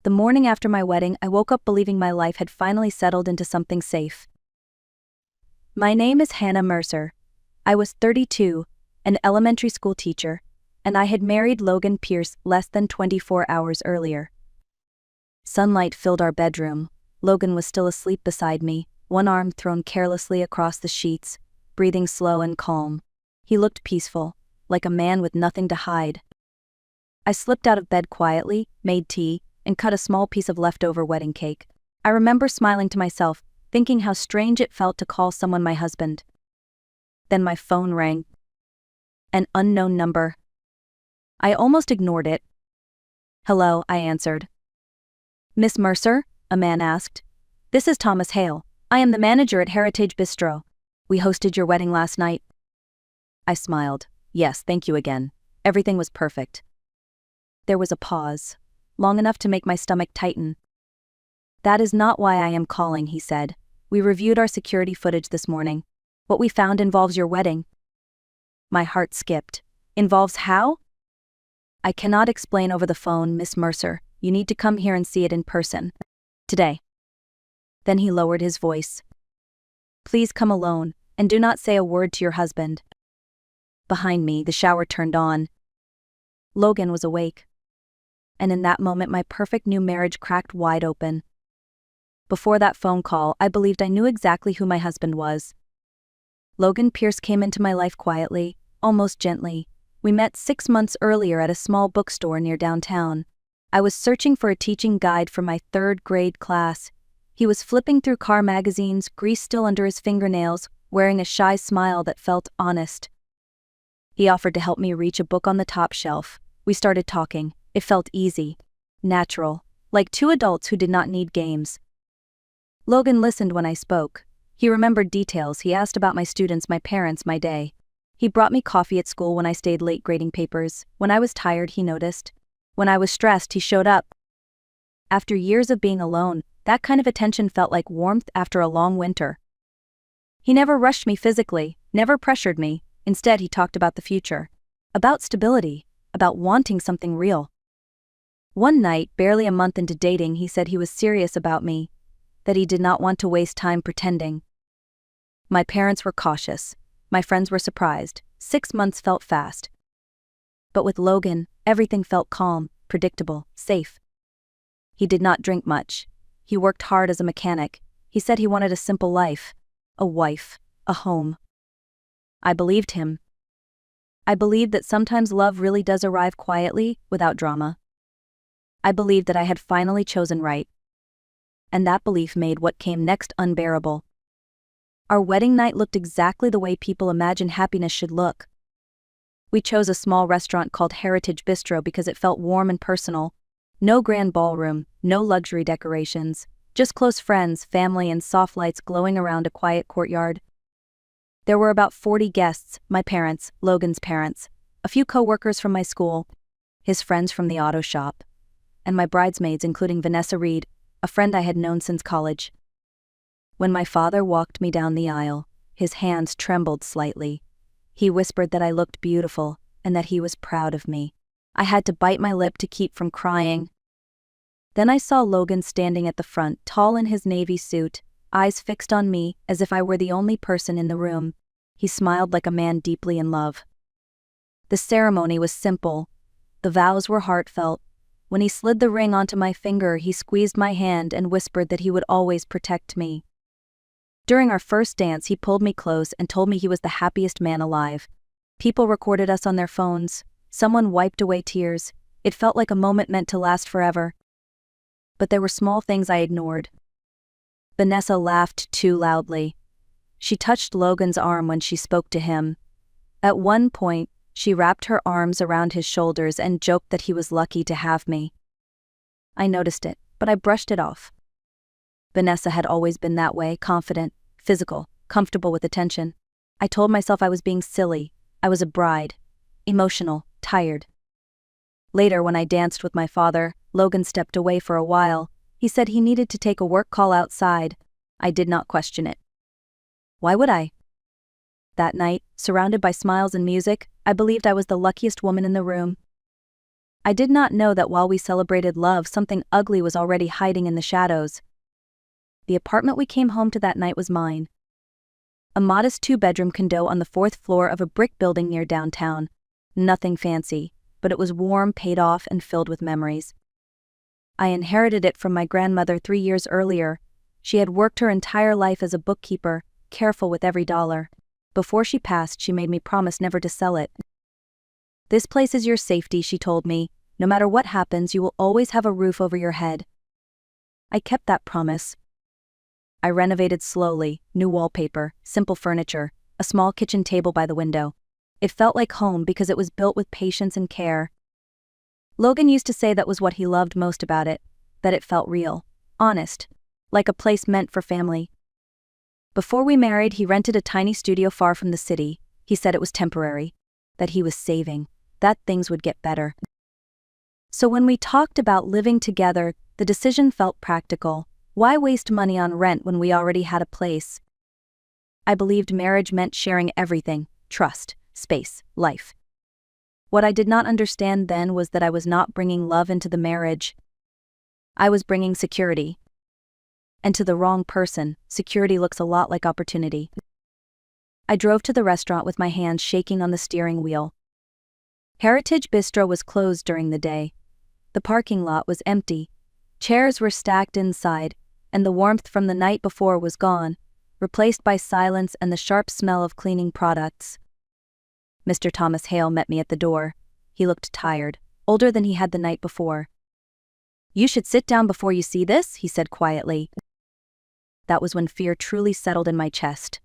The morning after my wedding, I woke up believing my life had finally settled into something safe. My name is Hannah Mercer. I was 32, an elementary school teacher, and I had married Logan Pierce less than 24 hours earlier. Sunlight filled our bedroom. Logan was still asleep beside me, one arm thrown carelessly across the sheets, breathing slow and calm. He looked peaceful, like a man with nothing to hide. I slipped out of bed quietly, made tea, and cut a small piece of leftover wedding cake. I remember smiling to myself, thinking how strange it felt to call someone my husband. Then my phone rang. An unknown number. I almost ignored it. "Hello," I answered. "Miss Mercer?" a man asked. "This is Thomas Hale. I am the manager at Heritage Bistro. We hosted your wedding last night." I smiled. "Yes, thank you again. Everything was perfect." There was a pause, long enough to make my stomach tighten. "That is not why I am calling," he said. "We reviewed our security footage this morning. What we found involves your wedding." My heart skipped. "Involves how?" "I cannot explain over the phone, Miss Mercer. You need to come here and see it in person. Today." Then he lowered his voice. "Please come alone, and do not say a word to your husband." Behind me, the shower turned on. Logan was awake. And in that moment, my perfect new marriage cracked wide open. Before that phone call, I believed I knew exactly who my husband was. Logan Pierce came into my life quietly, almost gently. We met 6 months earlier at a small bookstore near downtown. I was searching for a teaching guide for my 3rd grade class. He was flipping through car magazines, grease still under his fingernails, wearing a shy smile that felt honest. He offered to help me reach a book on the top shelf. We started talking. It felt easy, natural, like two adults who did not need games. Logan listened when I spoke. He remembered details. He asked about my students, my parents, my day. He brought me coffee at school when I stayed late grading papers. When I was tired, he noticed. When I was stressed, he showed up. After years of being alone, that kind of attention felt like warmth after a long winter. He never rushed me physically, never pressured me. Instead, he talked about the future, about stability, about wanting something real. One night, barely a month into dating, he said he was serious about me, that he did not want to waste time pretending. My parents were cautious. My friends were surprised. 6 months felt fast. But with Logan, everything felt calm, predictable, safe. He did not drink much. He worked hard as a mechanic. He said he wanted a simple life, a wife, a home. I believed him. I believed that sometimes love really does arrive quietly, without drama. I believed that I had finally chosen right. And that belief made what came next unbearable. Our wedding night looked exactly the way people imagine happiness should look. We chose a small restaurant called Heritage Bistro because it felt warm and personal. No grand ballroom, no luxury decorations, just close friends, family, and soft lights glowing around a quiet courtyard. There were about 40 guests, my parents, Logan's parents, a few co-workers from my school, his friends from the auto shop, and my bridesmaids, including Vanessa Reed, a friend I had known since college. When my father walked me down the aisle, his hands trembled slightly. He whispered that I looked beautiful and that he was proud of me. I had to bite my lip to keep from crying. Then I saw Logan standing at the front, tall in his navy suit, eyes fixed on me as if I were the only person in the room. He smiled like a man deeply in love. The ceremony was simple. The vows were heartfelt. When he slid the ring onto my finger, he squeezed my hand and whispered that he would always protect me. During our first dance, he pulled me close and told me he was the happiest man alive. People recorded us on their phones. Someone wiped away tears. It felt like a moment meant to last forever. But there were small things I ignored. Vanessa laughed too loudly. She touched Logan's arm when she spoke to him. At one point, she wrapped her arms around his shoulders and joked that he was lucky to have me. I noticed it, but I brushed it off. Vanessa had always been that way, confident, physical, comfortable with attention. I told myself I was being silly. I was a bride. Emotional, tired. Later, when I danced with my father, Logan stepped away for a while. He said he needed to take a work call outside. I did not question it. Why would I? That night, surrounded by smiles and music, I believed I was the luckiest woman in the room. I did not know that while we celebrated love, something ugly was already hiding in the shadows. The apartment we came home to that night was mine. A modest 2-bedroom condo on the 4th floor of a brick building near downtown. Nothing fancy, but it was warm, paid off, and filled with memories. I inherited it from my grandmother 3 years earlier. She had worked her entire life as a bookkeeper, careful with every dollar. Before she passed, she made me promise never to sell it. "This place is your safety," she told me. "No matter what happens, you will always have a roof over your head." I kept that promise. I renovated slowly, new wallpaper, simple furniture, a small kitchen table by the window. It felt like home because it was built with patience and care. Logan used to say that was what he loved most about it, that it felt real, honest, like a place meant for family. Before we married, he rented a tiny studio far from the city. He said it was temporary, that he was saving, that things would get better. So when we talked about living together, the decision felt practical. Why waste money on rent when we already had a place? I believed marriage meant sharing everything: trust, space, life. What I did not understand then was that I was not bringing love into the marriage. I was bringing security. And to the wrong person, security looks a lot like opportunity. I drove to the restaurant with my hands shaking on the steering wheel. Heritage Bistro was closed during the day. The parking lot was empty. Chairs were stacked inside, and the warmth from the night before was gone, replaced by silence and the sharp smell of cleaning products. Mr. Thomas Hale met me at the door. He looked tired, older than he had the night before. "You should sit down before you see this," he said quietly. That was when fear truly settled in my chest.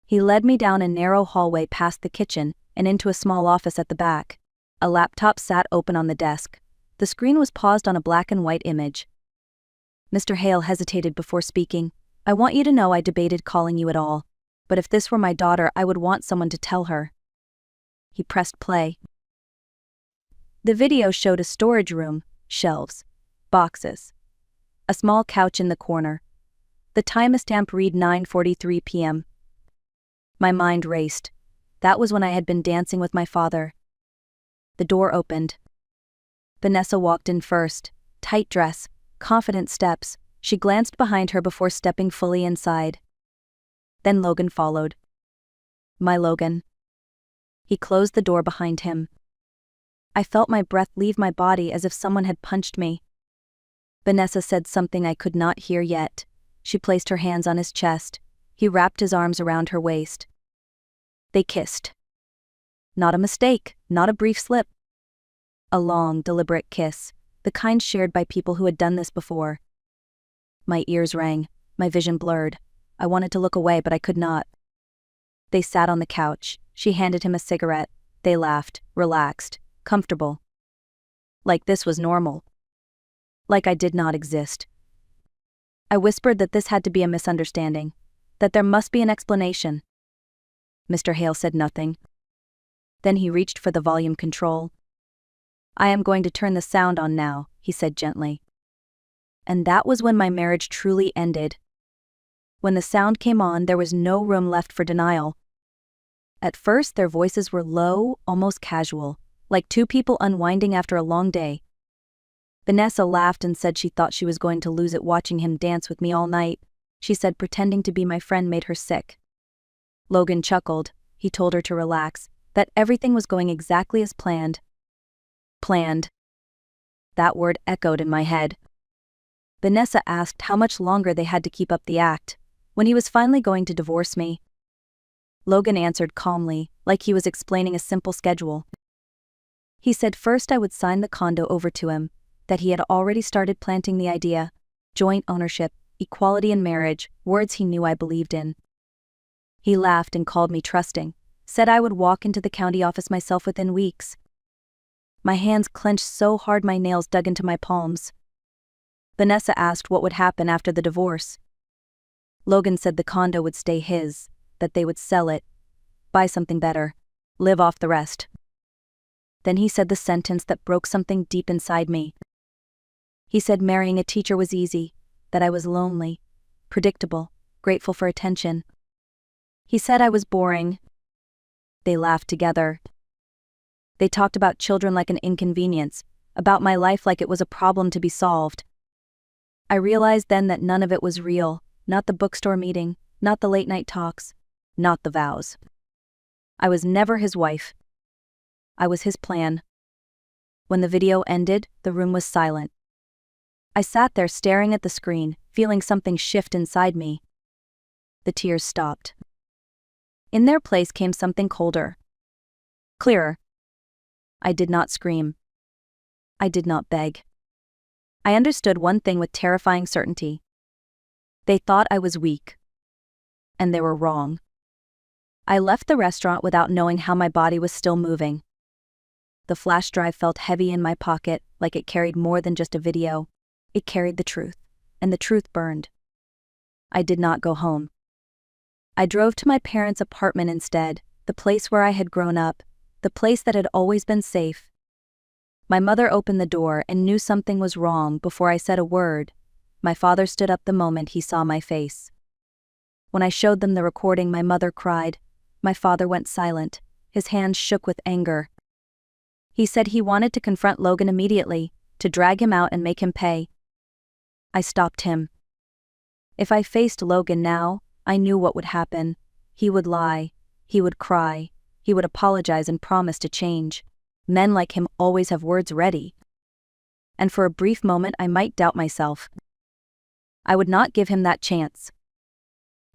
He led me down a narrow hallway past the kitchen and into a small office at the back. A laptop sat open on the desk. The screen was paused on a black and white image. Mr. Hale hesitated before speaking. "I want you to know I debated calling you at all, but if this were my daughter, I would want someone to tell her." He pressed play. The video showed a storage room, shelves, boxes, a small couch in the corner. The timestamp read 9:43 p.m. My mind raced. That was when I had been dancing with my father. The door opened. Vanessa walked in first, tight dress, confident steps. She glanced behind her before stepping fully inside. Then Logan followed. My Logan. He closed the door behind him. I felt my breath leave my body as if someone had punched me. Vanessa said something I could not hear yet. She placed her hands on his chest. He wrapped his arms around her waist. They kissed. Not a mistake, not a brief slip. A long, deliberate kiss, the kind shared by people who had done this before. My ears rang, my vision blurred. I wanted to look away, but I could not. They sat on the couch. She handed him a cigarette. They laughed, relaxed, comfortable. Like this was normal. Like I did not exist. I whispered that this had to be a misunderstanding, that there must be an explanation. Mr. Hale said nothing. Then he reached for the volume control. "I am going to turn the sound on now," he said gently. And that was when my marriage truly ended. When the sound came on, there was no room left for denial. At first, their voices were low, almost casual, like two people unwinding after a long day. Vanessa laughed and said she thought she was going to lose it watching him dance with me all night. She said pretending to be my friend made her sick. Logan chuckled. He told her to relax, that everything was going exactly as planned. Planned. That word echoed in my head. Vanessa asked how much longer they had to keep up the act, when he was finally going to divorce me. Logan answered calmly, like he was explaining a simple schedule. He said first I would sign the condo over to him, that he had already started planting the idea, joint ownership, equality in marriage, words he knew I believed in. He laughed and called me trusting, said I would walk into the county office myself within weeks. My hands clenched so hard my nails dug into my palms. Vanessa asked what would happen after the divorce. Logan said the condo would stay his, that they would sell it, buy something better, live off the rest. Then he said the sentence that broke something deep inside me. He said marrying a teacher was easy, that I was lonely, predictable, grateful for attention. He said I was boring. They laughed together. They talked about children like an inconvenience, about my life like it was a problem to be solved. I realized then that none of it was real, not the bookstore meeting, not the late-night talks, not the vows. I was never his wife. I was his plan. When the video ended, the room was silent. I sat there staring at the screen, feeling something shift inside me. The tears stopped. In their place came something colder. Clearer. I did not scream. I did not beg. I understood one thing with terrifying certainty. They thought I was weak. And they were wrong. I left the restaurant without knowing how my body was still moving. The flash drive felt heavy in my pocket, like it carried more than just a video. It carried the truth, and the truth burned. I did not go home. I drove to my parents' apartment instead, the place where I had grown up, the place that had always been safe. My mother opened the door and knew something was wrong before I said a word. My father stood up the moment he saw my face. When I showed them the recording, my mother cried. My father went silent. His hands shook with anger. He said he wanted to confront Logan immediately, to drag him out and make him pay. I stopped him. If I faced Logan now, I knew what would happen. He would lie. He would cry. He would apologize and promise to change. Men like him always have words ready. And for a brief moment I might doubt myself. I would not give him that chance.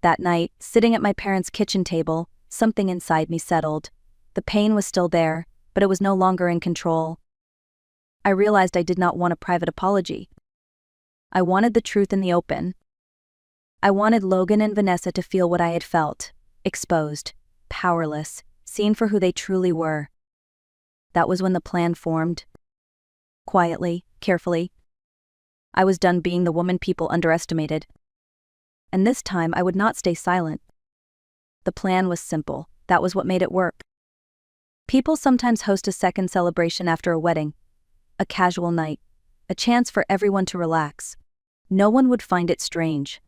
That night, sitting at my parents' kitchen table, something inside me settled. The pain was still there, but it was no longer in control. I realized I did not want a private apology. I wanted the truth in the open. I wanted Logan and Vanessa to feel what I had felt, exposed, powerless, seen for who they truly were. That was when the plan formed. Quietly, carefully. I was done being the woman people underestimated. And this time I would not stay silent. The plan was simple. That was what made it work. People sometimes host a second celebration after a wedding. A casual night. A chance for everyone to relax. No one would find it strange.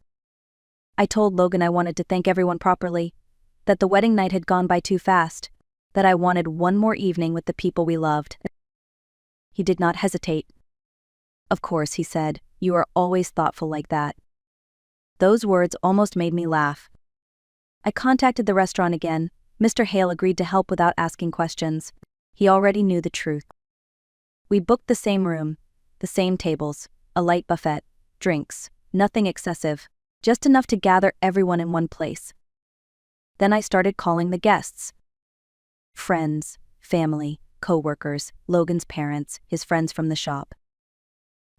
I told Logan I wanted to thank everyone properly, that the wedding night had gone by too fast, that I wanted one more evening with the people we loved. He did not hesitate. Of course, he said, you are always thoughtful like that. Those words almost made me laugh. I contacted the restaurant again. Mr. Hale agreed to help without asking questions. He already knew the truth. We booked the same room, the same tables, a light buffet, drinks, nothing excessive, just enough to gather everyone in one place. Then I started calling the guests. Friends, family, co-workers, Logan's parents, his friends from the shop.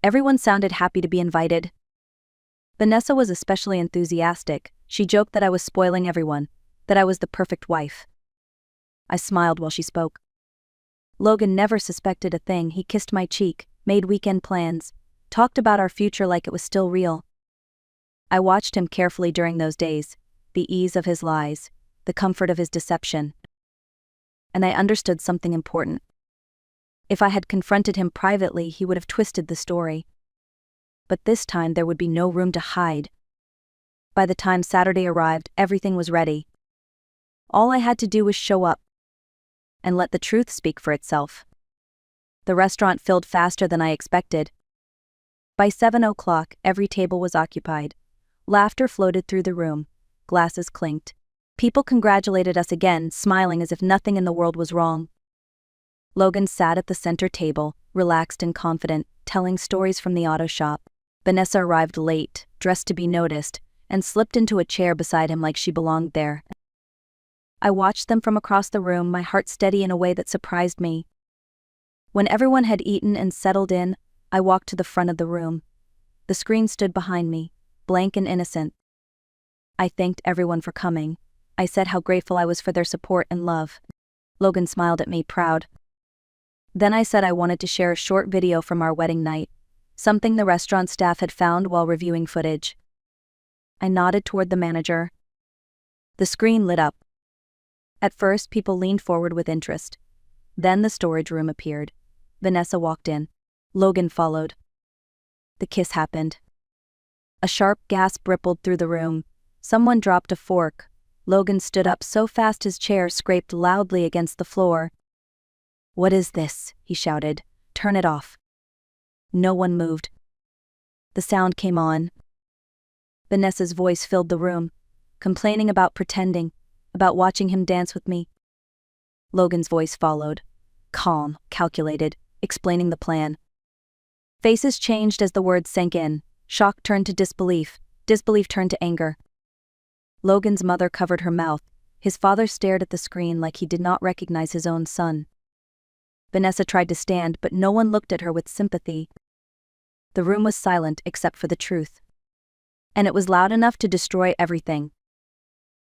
Everyone sounded happy to be invited. Vanessa was especially enthusiastic. She joked that I was spoiling everyone, that I was the perfect wife. I smiled while she spoke. Logan never suspected a thing. He kissed my cheek, made weekend plans, talked about our future like it was still real. I watched him carefully during those days, the ease of his lies, the comfort of his deception. And I understood something important. If I had confronted him privately, he would have twisted the story. But this time there would be no room to hide. By the time Saturday arrived, everything was ready. All I had to do was show up and let the truth speak for itself. The restaurant filled faster than I expected. By 7 o'clock, every table was occupied. Laughter floated through the room. Glasses clinked. People congratulated us again, smiling as if nothing in the world was wrong. Logan sat at the center table, relaxed and confident, telling stories from the auto shop. Vanessa arrived late, dressed to be noticed, and slipped into a chair beside him like she belonged there. I watched them from across the room, my heart steady in a way that surprised me. When everyone had eaten and settled in, I walked to the front of the room. The screen stood behind me, blank and innocent. I thanked everyone for coming. I said how grateful I was for their support and love. Logan smiled at me, proud. Then I said I wanted to share a short video from our wedding night, something the restaurant staff had found while reviewing footage. I nodded toward the manager. The screen lit up. At first, people leaned forward with interest. Then the storage room appeared. Vanessa walked in. Logan followed. The kiss happened. A sharp gasp rippled through the room. Someone dropped a fork. Logan stood up so fast his chair scraped loudly against the floor. "What is this?" he shouted. "Turn it off." No one moved. The sound came on. Vanessa's voice filled the room, complaining about pretending, about watching him dance with me. Logan's voice followed, calm, calculated, explaining the plan. Faces changed as the words sank in. Shock turned to disbelief. Disbelief turned to anger. Logan's mother covered her mouth. His father stared at the screen like he did not recognize his own son. Vanessa tried to stand, but no one looked at her with sympathy. The room was silent except for the truth. And it was loud enough to destroy everything.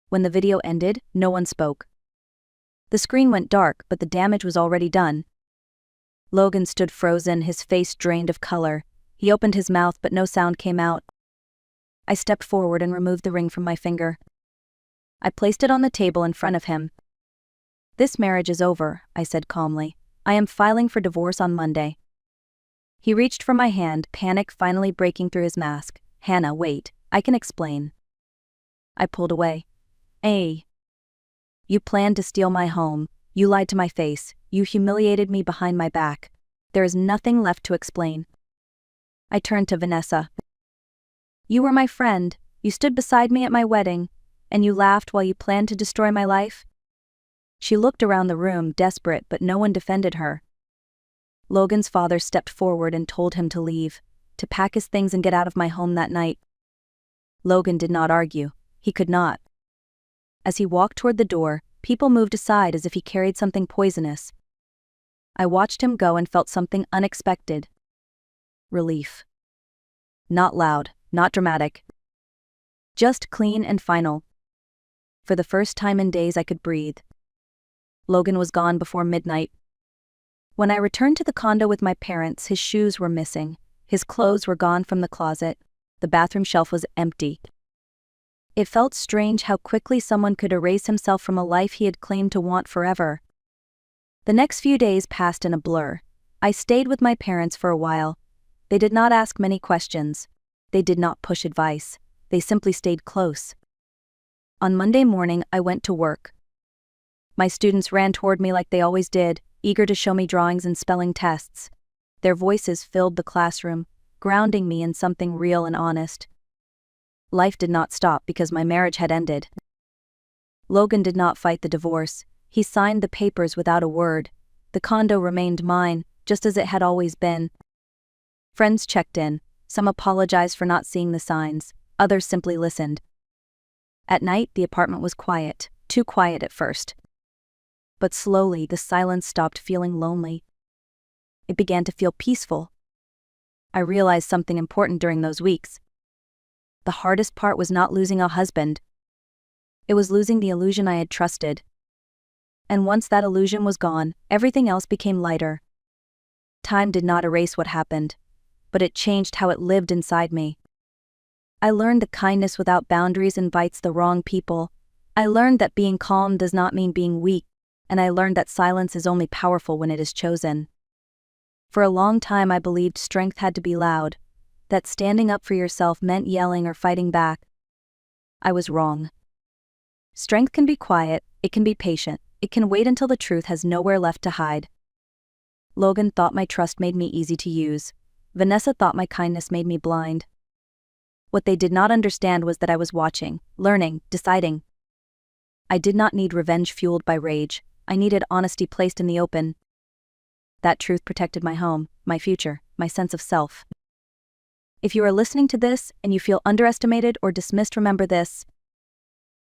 When the video ended, no one spoke. The screen went dark, but the damage was already done. Logan stood frozen, his face drained of color. He opened his mouth, but no sound came out. I stepped forward and removed the ring from my finger. I placed it on the table in front of him. "This marriage is over," I said calmly. "I am filing for divorce on Monday." He reached for my hand, panic finally breaking through his mask. "Hannah, wait, I can explain." I pulled away. You planned to steal my home, you lied to my face, you humiliated me behind my back. There is nothing left to explain." I turned to Vanessa. "You were my friend, you stood beside me at my wedding, and you laughed while you planned to destroy my life?" She looked around the room, desperate, but no one defended her. Logan's father stepped forward and told him to leave, to pack his things and get out of my home that night. Logan did not argue. He could not. As he walked toward the door, people moved aside as if he carried something poisonous. I watched him go and felt something unexpected. Relief. Not loud, not dramatic. Just clean and final. For the first time in days I could breathe. Logan was gone before midnight. When I returned to the condo with my parents, his shoes were missing. His clothes were gone from the closet. The bathroom shelf was empty. It felt strange how quickly someone could erase himself from a life he had claimed to want forever. The next few days passed in a blur. I stayed with my parents for a while. They did not ask many questions. They did not push advice. They simply stayed close. On Monday morning, I went to work. My students ran toward me like they always did, eager to show me drawings and spelling tests. Their voices filled the classroom, grounding me in something real and honest. Life did not stop because my marriage had ended. Logan did not fight the divorce. He signed the papers without a word. The condo remained mine, just as it had always been. Friends checked in. Some apologized for not seeing the signs. Others simply listened. At night, the apartment was quiet, too quiet at first. But slowly, the silence stopped feeling lonely. It began to feel peaceful. I realized something important during those weeks. The hardest part was not losing a husband. It was losing the illusion I had trusted. And once that illusion was gone, everything else became lighter. Time did not erase what happened, but it changed how it lived inside me. I learned that kindness without boundaries invites the wrong people. I learned that being calm does not mean being weak, and I learned that silence is only powerful when it is chosen. For a long time I believed strength had to be loud, that standing up for yourself meant yelling or fighting back. I was wrong. Strength can be quiet, it can be patient, it can wait until the truth has nowhere left to hide. Logan thought my trust made me easy to use. Vanessa thought my kindness made me blind. What they did not understand was that I was watching, learning, deciding. I did not need revenge fueled by rage. I needed honesty placed in the open. That truth protected my home, my future, my sense of self. If you are listening to this and you feel underestimated or dismissed, remember this.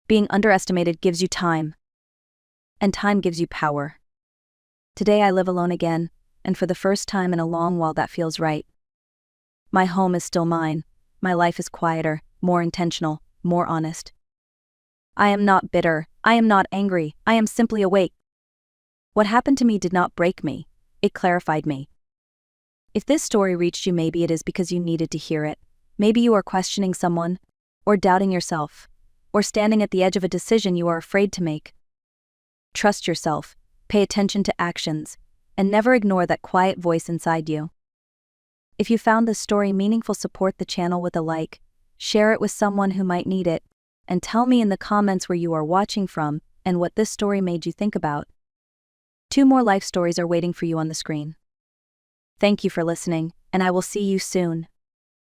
Being underestimated gives you time. And time gives you power. Today I live alone again, and for the first time in a long while that feels right. My home is still mine. My life is quieter, more intentional, more honest. I am not bitter. I am not angry. I am simply awake. What happened to me did not break me. It clarified me. If this story reached you, maybe it is because you needed to hear it. Maybe you are questioning someone, or doubting yourself, or standing at the edge of a decision you are afraid to make. Trust yourself, pay attention to actions, and never ignore that quiet voice inside you. If you found this story meaningful, support the channel with a like, share it with someone who might need it, and tell me in the comments where you are watching from and what this story made you think about. 2 more life stories are waiting for you on the screen. Thank you for listening, and I will see you soon.